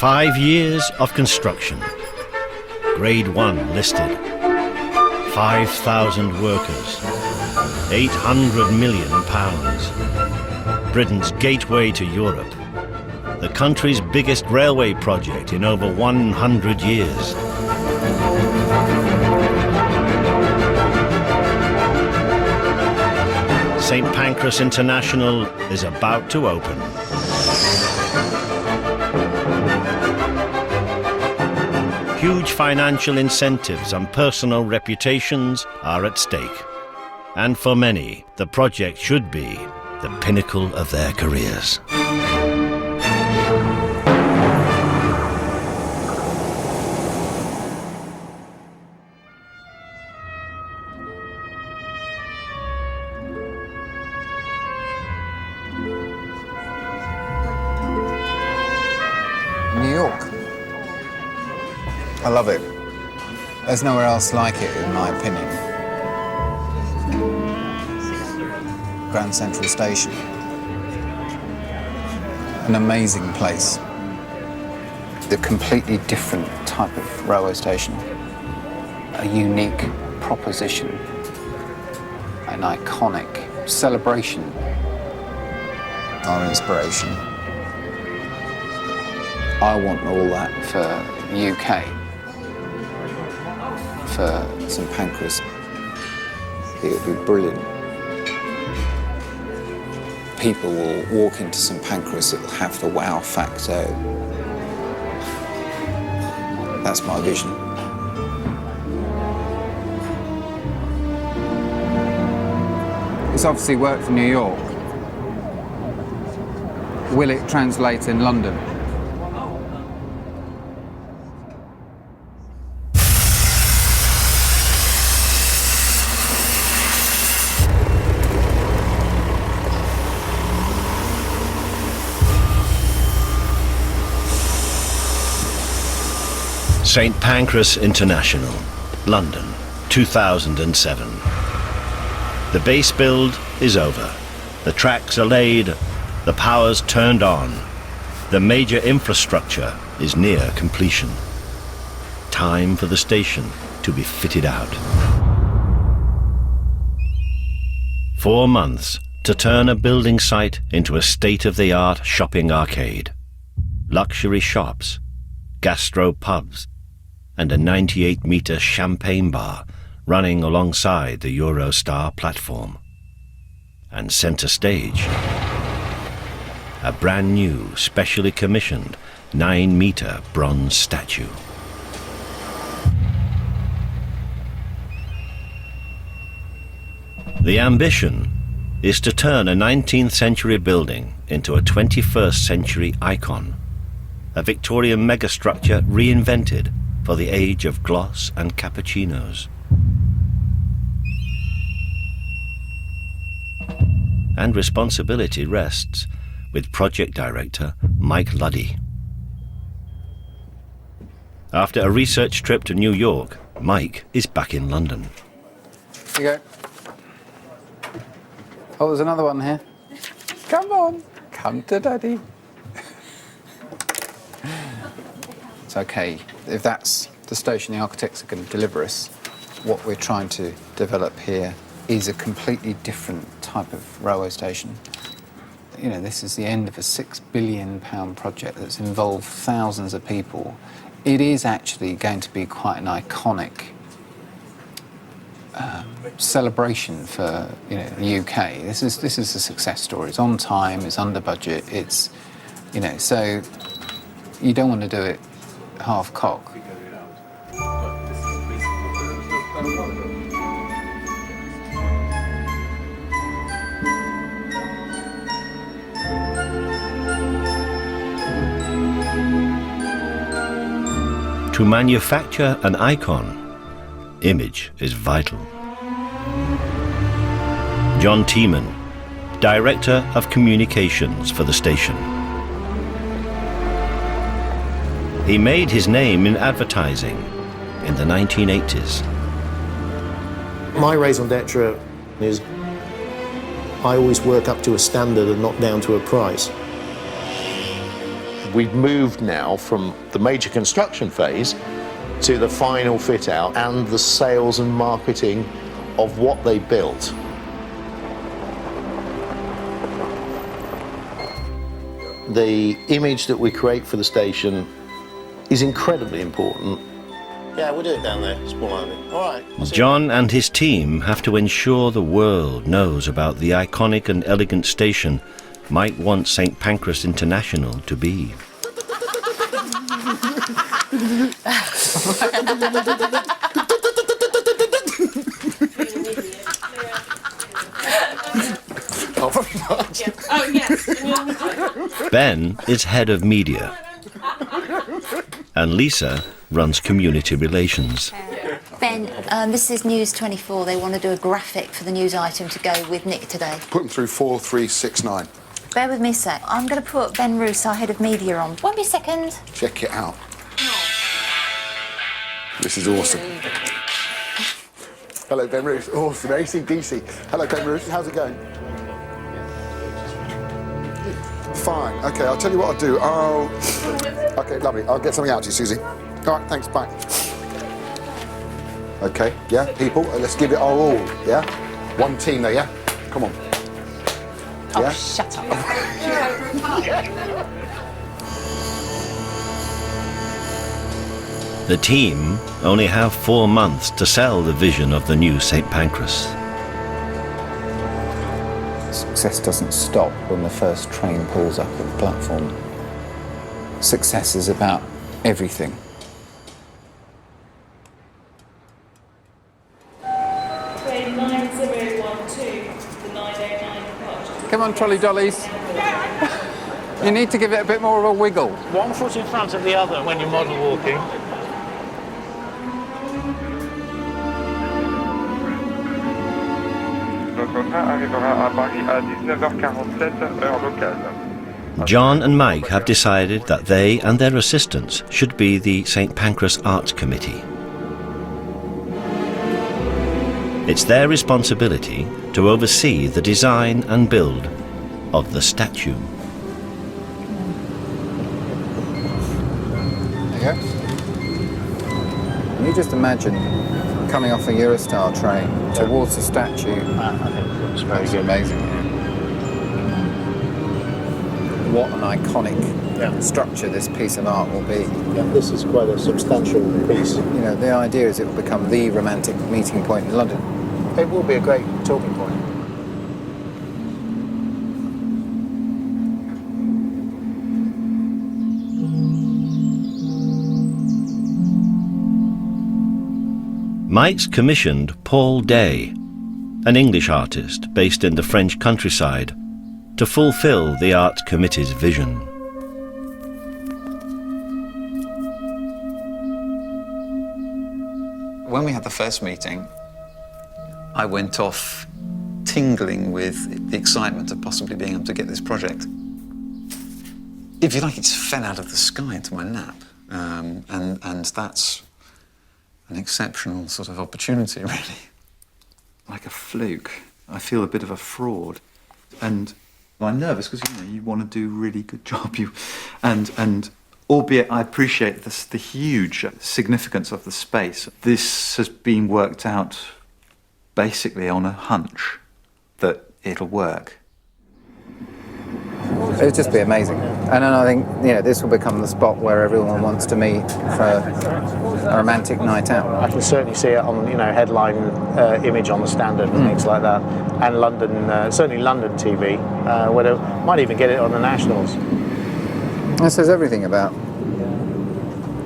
5 years of construction. Grade 1 listed. 5,000 workers. £800 million. Britain's gateway to Europe. The country's biggest railway project in over 100 years. St Pancras International is about to open. Huge financial incentives and personal reputations are at stake. And for many, the project should be the pinnacle of their careers. New York. I love it. There's nowhere else like it, in my opinion. Grand Central Station. An amazing place. A completely different type of railway station. A unique proposition. An iconic celebration. Our inspiration. I want all that for the UK. For St Pancras. It would be brilliant. People will walk into St Pancras, it'll have the wow factor. That's my vision. It's obviously worked for New York. Will it translate in London? St Pancras International, London, 2007. The base build is over. The tracks are laid, the power's turned on. The major infrastructure is near completion. Time for the station to be fitted out. 4 months to turn a building site into a state-of-the-art shopping arcade. Luxury shops, gastro pubs, and a 98-metre champagne bar running alongside the Eurostar platform. And centre stage, a brand new, specially commissioned 9-metre bronze statue. The ambition is to turn a 19th century building into a 21st century icon, a Victorian megastructure reinvented for the age of gloss and cappuccinos. And responsibility rests with project director Mike Luddy. After a research trip to New York, Mike is back in London. Here you go. Oh, there's another one here. Come on, come to Daddy. It's okay. If that's the station the architects are going to deliver us, what we're trying to develop here is a completely different type of railway station. You know, this is the end of a £6 billion project that's involved thousands of people. It is actually going to be quite an iconic celebration for the UK. This is a success story. It's on time. It's under budget. It's so you don't want to do it half cock. To manufacture an icon, image is vital. John Tiemann, Director of Communications for the station. He made his name in advertising in the 1980s. My raison d'etre is I always work up to a standard and not down to a price. We've moved now from the major construction phase to the final fit out and the sales and marketing of what they built. The image that we create for the station is incredibly important. Yeah, we'll do it down there, small only. All right. John and his team have to ensure the world knows about the iconic and elegant station Mike wants St Pancras International to be. Oh, yes. Ben is head of media, and Lisa runs community relations. Ben, this is News 24. They want to do a graphic for the news item to go with Nick today. Put them through 4369. Bear with me a sec. I'm going to put Ben Roos, our head of media, on. Won't be a second. Check it out. This is awesome. Hello, Ben Roos. Awesome. AC/DC. Hello, Ben Roos. How's it going? Fine. OK, I'll tell you what I'll do. OK, lovely. I'll get something out to you, Susie. All right, thanks. Bye. OK, yeah, people, let's give it our all, yeah? One team there, yeah? Come on. Oh, Yeah? shut up. The team only have 4 months to sell the vision of the new St Pancras. Success doesn't stop when the first train pulls up at the platform. Success is about everything. Train 9012, the 909 departure. Come on, trolley dollies. You need to give it a bit more of a wiggle. One foot in front of the other when you're model walking. Notre train arrivera à Paris à 19h47, heure locale. John and Mike have decided that they and their assistants should be the St Pancras Arts Committee. It's their responsibility to oversee the design and build of the statue. There you go. Can you just imagine coming off a Eurostar train towards the statue? I think it looks very That's good. amazing. What an iconic structure this piece of art will be. Yeah, this is quite a substantial piece. You know, the idea is it will become the romantic meeting point in London. It will be a great talking point. Mike's commissioned Paul Day, an English artist based in the French countryside, to fulfill the Arts Committee's vision. When we had the first meeting, I went off tingling with the excitement of possibly being able to get this project. If you like, it fell out of the sky into my lap. And that's an exceptional sort of opportunity, really. Like a fluke. I feel a bit of a fraud. And I'm nervous because, you know, you want to do a really good job. And albeit I appreciate the huge significance of the space, this has been worked out basically on a hunch that it'll work. It'd just be amazing. And then I think, you know, this will become the spot where everyone wants to meet for a romantic night out. I can certainly see it on, you know, headline image on the Standard and things like that, and London, certainly London TV, where they might even get it on the nationals. This says everything about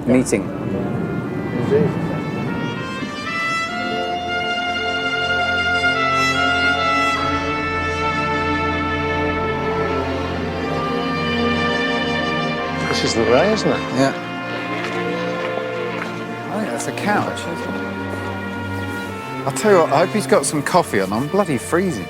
meeting. Indeed. This is the way, isn't it? Yeah. I think that's a couch, isn't it? I'll tell you what, I hope he's got some coffee on. I'm bloody freezing.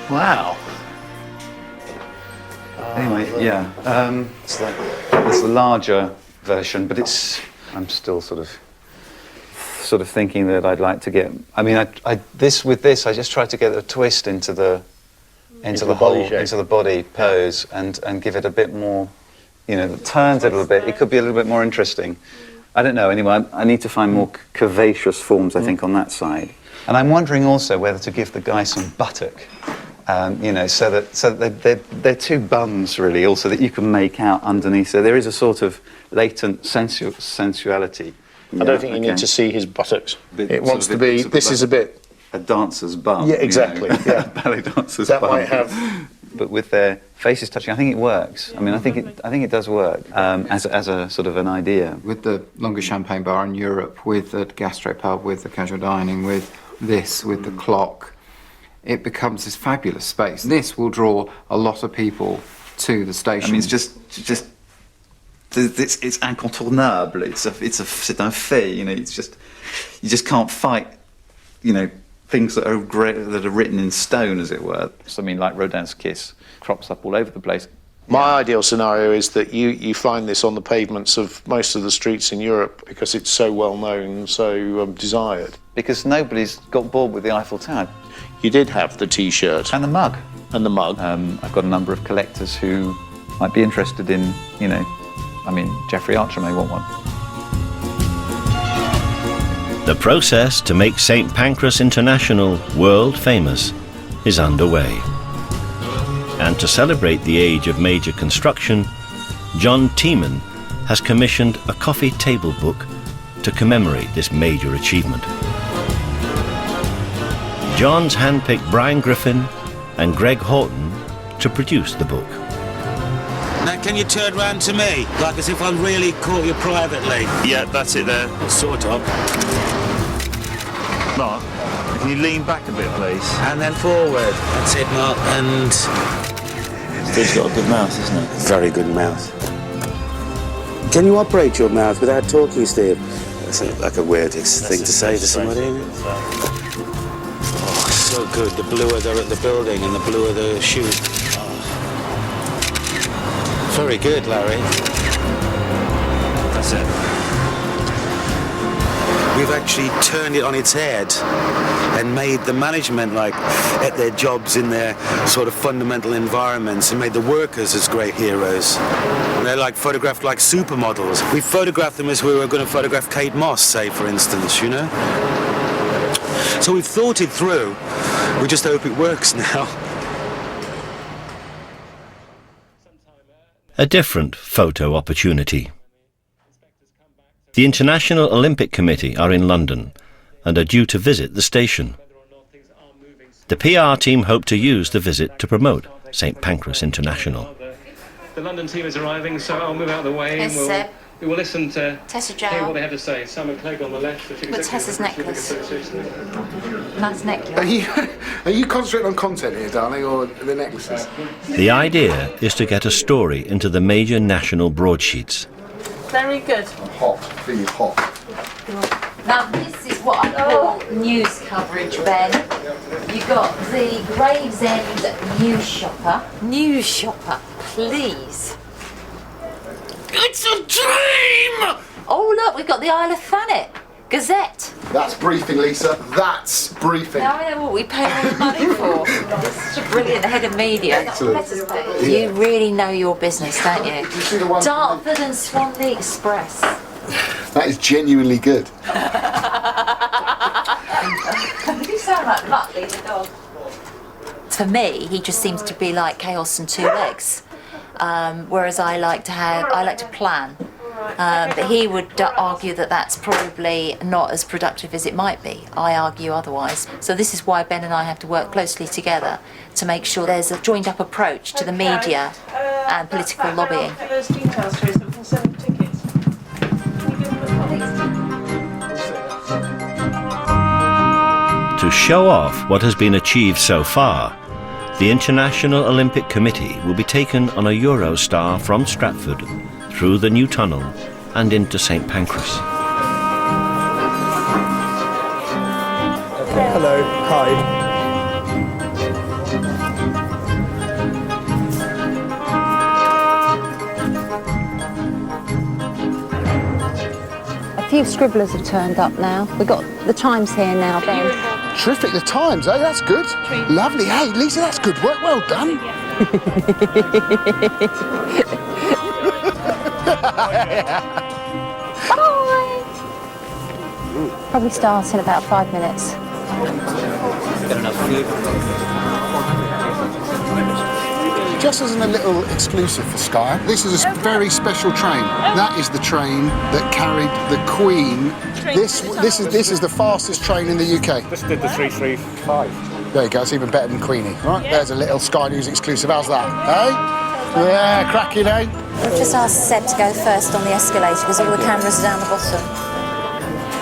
Wow. Anyway, yeah, it's the larger version, but I'm still sort of thinking that I'd like to get. I mean, I just tried to get a twist into the body pose and give it a bit more, that turns it a little bit. It could be a little bit more interesting. I don't know. Anyway, I need to find more curvaceous forms, I think, on that side. And I'm wondering also whether to give the guy some buttock, so that they're two bums really, also that you can make out underneath. So there is a sort of latent sensuality. I don't think you need to see his buttocks. It wants to be. This is a bit a dancer's bum. Yeah, exactly. Yeah, ballet dancer's bum. That might have. But with their faces touching, I think it works. I mean, I think it does work as a sort of an idea. With the longer champagne bar in Europe, with the gastropub, with the casual dining, with the clock, it becomes this fabulous space. This will draw a lot of people to the station. I mean, it's incontournable. C'est un fait. It's just you just can't fight. Things that are written in stone, as it were. So, I mean, like Rodin's Kiss crops up all over the place. My ideal scenario is that you find this on the pavements of most of the streets in Europe because it's so well known, so desired. Because nobody's got bored with the Eiffel Tower. You did have the T-shirt. And the mug. And the mug. I've got a number of collectors who might be interested in, Jeffrey Archer may want one. The process to make St Pancras International world famous is underway. And to celebrate the age of major construction, John Tiemann has commissioned a coffee table book to commemorate this major achievement. John's handpicked Brian Griffin and Greg Horton to produce the book. Now, can you turn round to me, like as if I really caught you privately? Yeah, that's it there. Sort of. Mark, can you lean back a bit, please? And then forward. That's it, Mark, and... Steve's got a good mouth, isn't it? Very good mouth. Can you operate your mouth without talking, Steve? That's like a weird thing to say to somebody, isn't it? Oh, so good. The bluer they're at the building and the bluer the shoes. Very good, Larry. That's it. We've actually turned it on its head and made the management at their jobs in their sort of fundamental environments and made the workers as great heroes. And they're photographed like supermodels. We photographed them as we were going to photograph Kate Moss, say, for instance, So we've thought it through. We just hope it works now. A different photo opportunity. The International Olympic Committee are in London and are due to visit the station. The PR team hope to use the visit to promote St Pancras International. The London team is arriving, so I'll move out of the way and we will listen to hear what they have to say. Simon Clegg on the left. What's Tessa's necklace? Nice necklace. Are you concentrating on content here, darling, or the necklaces? The idea is to get a story into the major national broadsheets. Very good. Hot, feeling hot. Now this is what I call news coverage, Ben. You got the Gravesend news shopper. News shopper, please. It's a dream! Oh look, we've got the Isle of Thanet Gazette. That's briefing, Lisa. That's briefing. Now I know what we pay all the money for. You're such a brilliant head of media. Excellent. You really know your business, don't you? You see the one Dartford and Swanley Express. That is genuinely good. You sound like Muttley the dog. For me, he just seems to be like chaos and two legs. Whereas I like to plan. But he would argue that that's probably not as productive as it might be. I argue otherwise. So this is why Ben and I have to work closely together to make sure there's a joined up approach to the media and political lobbying. Those details through so we can send them tickets. To show off what has been achieved so far, the International Olympic Committee will be taken on a Eurostar from Stratford through the new tunnel and into St Pancras. Hello, hi. few scribblers have turned up now. We've got the Times here now, Ben. Terrific, the Times, eh? That's good. Lovely. Hey, Lisa, that's good work. Well done. Bye. Probably start in about 5 minutes. Just as a little exclusive for Sky, this is a very special train. That is the train that carried the Queen. This is the fastest train in the UK. Just did the 335. There you go, it's even better than Queenie. Right, there's a little Sky News exclusive. How's that? Eh? Yeah, cracking, eh? We've just asked Seb to go first on the escalator because all the cameras are down the bottom.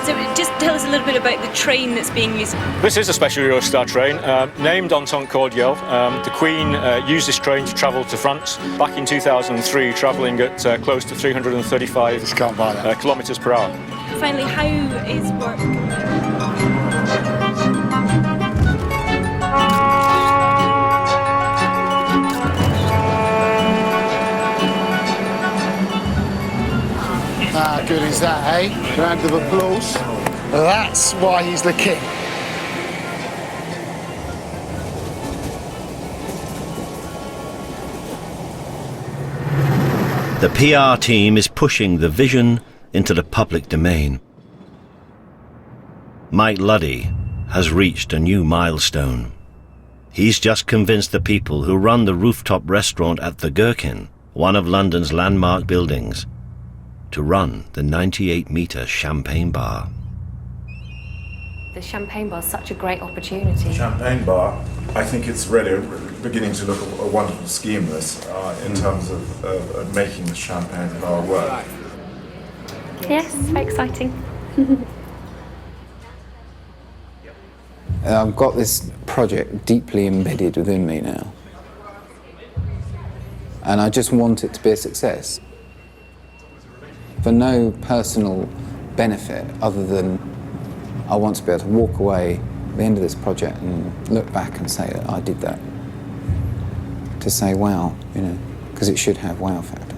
So just tell us a little bit about the train that's being used. This is a special Eurostar train, named Entente Cordiale. The Queen used this train to travel to France back in 2003, travelling at close to 335 kilometres per hour. Finally, how is work? How good is that, eh? Round of applause. That's why he's the king. The PR team is pushing the vision into the public domain. Mike Luddy has reached a new milestone. He's just convinced the people who run the rooftop restaurant at the Gherkin, one of London's landmark buildings, to run the 98-metre Champagne Bar. The Champagne Bar is such a great opportunity. Champagne Bar, I think it's really beginning to look a wonderful scheme, this, in terms of making the Champagne Bar work. Yes, very exciting. I've got this project deeply embedded within me now. And I just want it to be a success. For no personal benefit other than I want to be able to walk away at the end of this project and look back and say that I did that. To say, wow, you know, because it should have wow factor.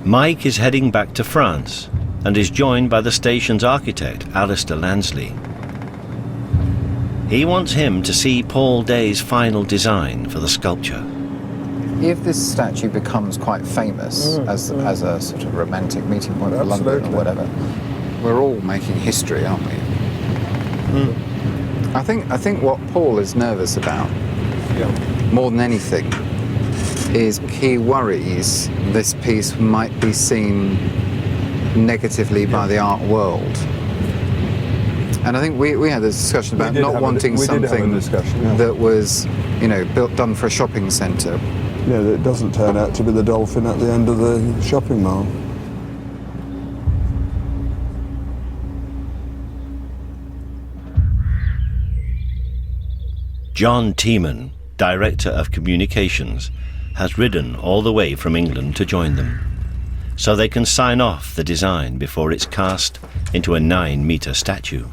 Mike is heading back to France and is joined by the station's architect, Alistair Lansley. He wants him to see Paul Day's final design for the sculpture. If this statue becomes quite famous as a sort of romantic meeting point for London or whatever, we're all making history, aren't we? I think what Paul is nervous about, more than anything, is he worries this piece might be seen negatively by the art world. And I think we had this discussion about not wanting something that was, you know, done for a shopping centre. Yeah, that it doesn't turn out to be the dolphin at the end of the shopping mall. John Tiemann, Director of Communications, has ridden all the way from England to join them, so they can sign off the design before it's cast into a 9-metre statue.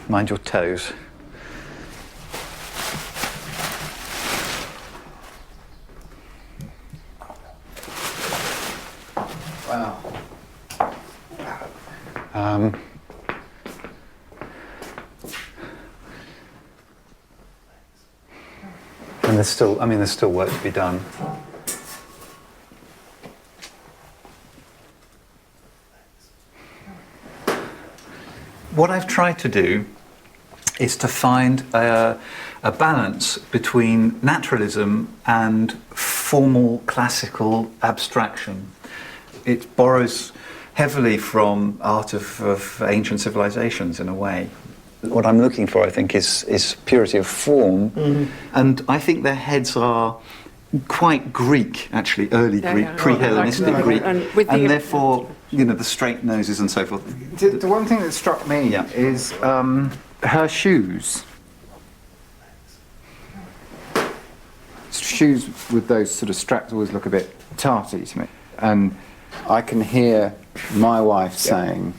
Mind your toes. Wow. And there's still work to be done. What I've tried to do is to find a balance between naturalism and formal classical abstraction. It borrows heavily from art of ancient civilizations in a way. What I'm looking for, I think, is purity of form, and I think their heads are quite Greek, actually, early Greek, pre-Hellenistic Greek, and therefore, you know, the straight noses and so forth. The one thing that struck me is her shoes. Shoes with those sort of straps always look a bit tarty to me, and I can hear my wife saying,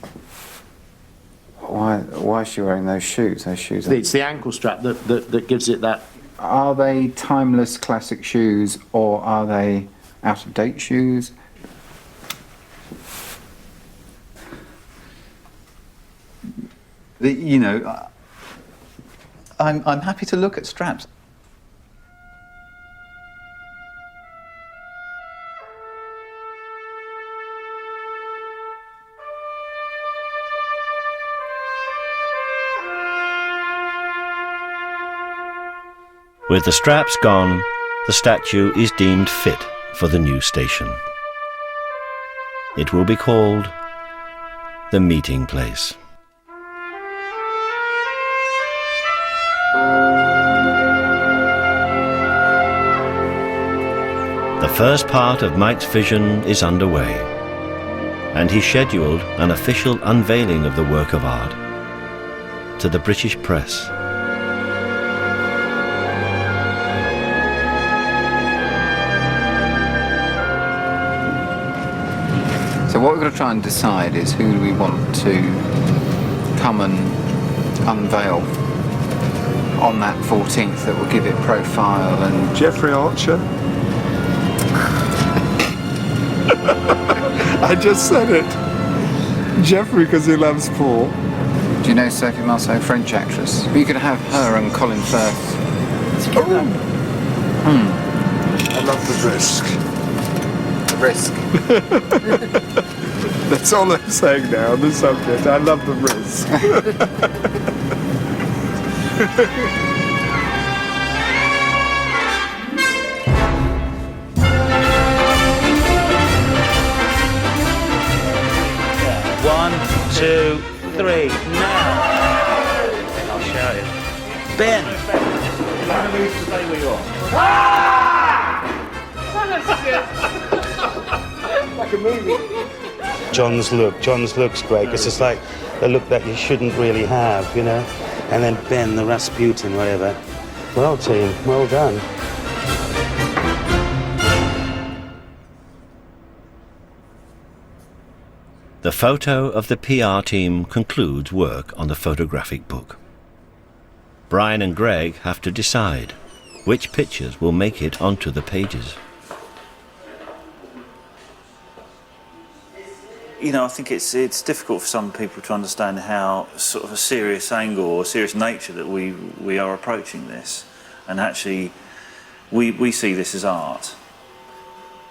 Why is she wearing those shoes? Those shoes. It's the ankle strap that gives it that. Are they timeless classic shoes, or are they out-of-date shoes? You know, I'm happy to look at straps. With the straps gone, the statue is deemed fit for the new station. It will be called the meeting place. The first part of Mike's vision is underway, and he scheduled an official unveiling of the work of art to the British press. So what we're going to try and decide is who do we want to come and unveil on that 14th that will give it profile and... Jeffrey Archer. I just said it. Jeffrey, because he loves Paul. Do you know Sophie Marceau, French actress? We could have her and Colin Firth together. I love the risk. The risk. That's all I'm saying now on the subject. I love the risk. One, two, three, now! Then I'll shout it. Ben! Stay where you are. Like a movie. John's look's great. It's just like the look that you shouldn't really have, you know? And then Ben, the Rasputin, whatever. Well, team, well done. The photo of the PR team concludes work on the photographic book. Brian and Greg have to decide which pictures will make it onto the pages. You know, I think it's difficult for some people to understand how sort of a serious angle or serious nature that we are approaching this, and actually we see this as art.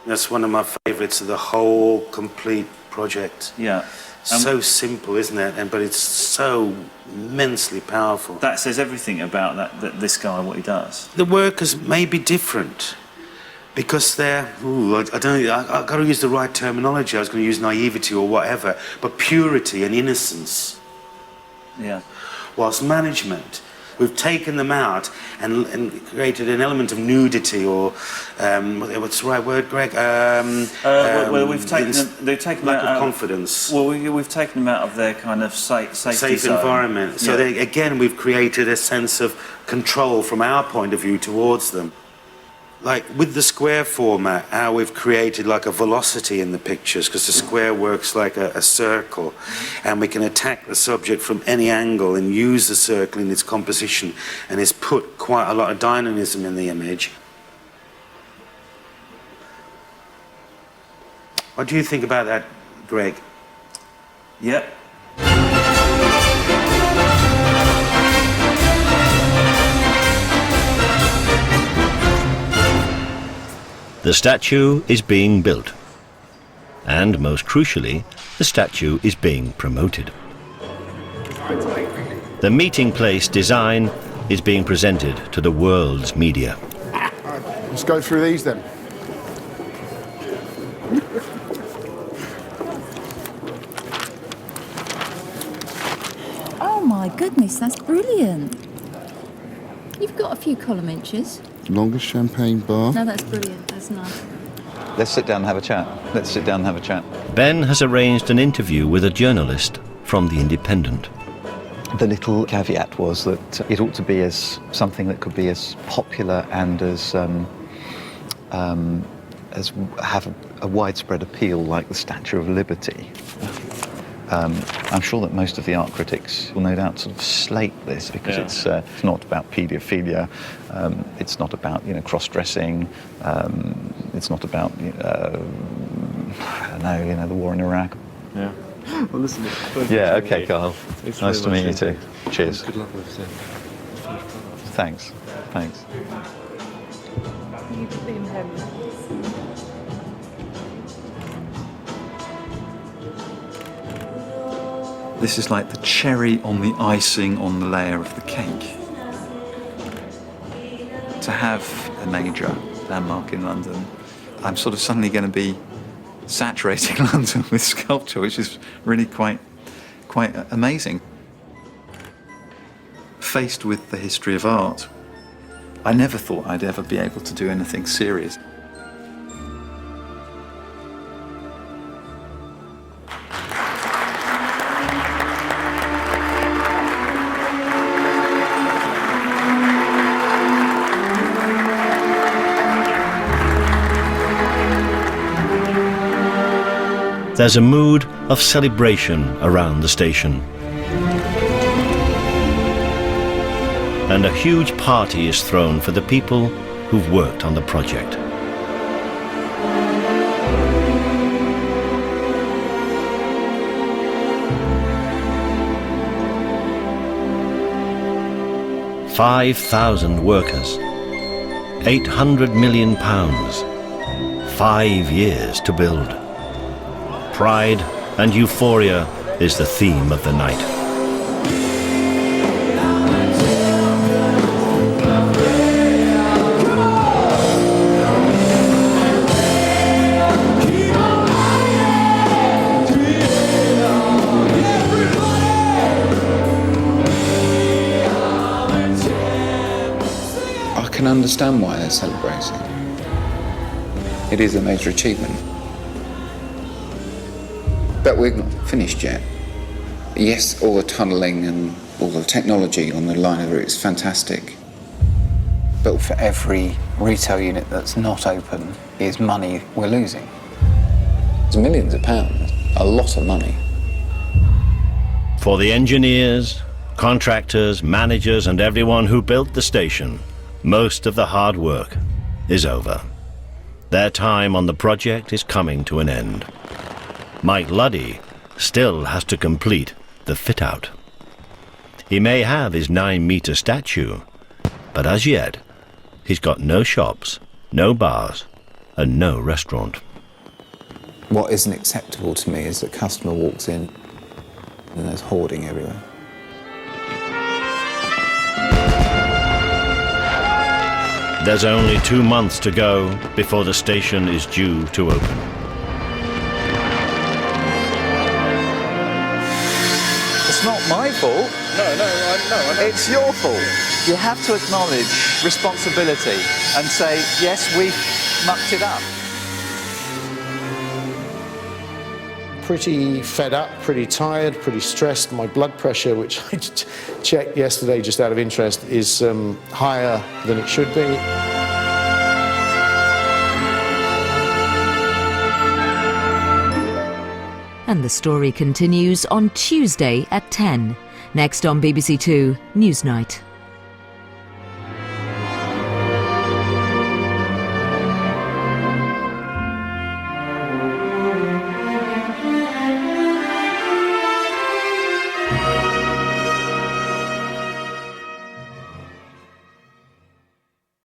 That's one of my favourites of the whole complete project. Yeah. So simple, isn't it? But it's so immensely powerful. That says everything about this guy, what he does. The workers may be different because they're, I don't know, I've got to use the right terminology. I was going to use naivety or whatever, but purity and innocence. Yeah. Whilst management, we've taken them out and created an element of nudity or, what's the right word, Greg? Well, we've taken them, they've taken lack them of out confidence. Well, we've taken them out of their kind of safety safe zone. environment. So Yeah. again, we've created a sense of control from our point of view towards them. Like with the square format, how we've created like a velocity in the pictures, because the square works like a circle, and we can attack the subject from any angle and use the circle in its composition, and it's put quite a lot of dynamism in the image. What do you think about that, Greg? Yep. The statue is being built, and most crucially, the statue is being promoted. The meeting place design is being presented to the world's media. Let's go through these then. Oh my goodness, that's brilliant. You've got a few column inches. Longest champagne bar. No, that's brilliant. That's nice. Let's sit down and have a chat. Let's sit down and have a chat. Ben has arranged an interview with a journalist from The Independent. The little caveat was that it ought to be as something that could be as popular and as have a widespread appeal like the Statue of Liberty. I'm sure that most of the art critics will no doubt sort of slate this because it's not about paedophilia, it's not about cross-dressing, it's not about I don't know, the war in Iraq. Yeah. Well, listen. Yeah. Okay, Carl. Thanks nice to very meet you much too. Cheers. Good luck with it. Thanks. Thanks. This is like the cherry on the icing on the layer of the cake. To have a major landmark in London, I'm sort of suddenly going to be saturating London with sculpture, which is really quite amazing. Faced with the history of art, I never thought I'd ever be able to do anything serious. There's a mood of celebration around the station. And a huge party is thrown for the people who've worked on the project. £5,000 workers, £800 million, 5 years to build. Pride and euphoria is the theme of the night. I can understand why they're celebrating. It is a major achievement. But we're not finished yet. Yes, all the tunnelling and all the technology on the line of route is fantastic. But for every retail unit that's not open is money we're losing. It's millions of pounds, a lot of money. For the engineers, contractors, managers and everyone who built the station, most of the hard work is over. Their time on the project is coming to an end. Mike Luddy still has to complete the fit-out. He may have his 9-metre statue, but as yet, he's got no shops, no bars, and no restaurant. What isn't acceptable to me is that a customer walks in and there's hoarding everywhere. There's only 2 months to go before the station is due to open. It's not my fault. No. It's your fault. You have to acknowledge responsibility and say, yes, we've mucked it up. Pretty fed up, pretty tired, pretty stressed. My blood pressure, which I checked yesterday just out of interest, is higher than it should be. And the story continues on Tuesday at 10. Next on BBC Two Newsnight.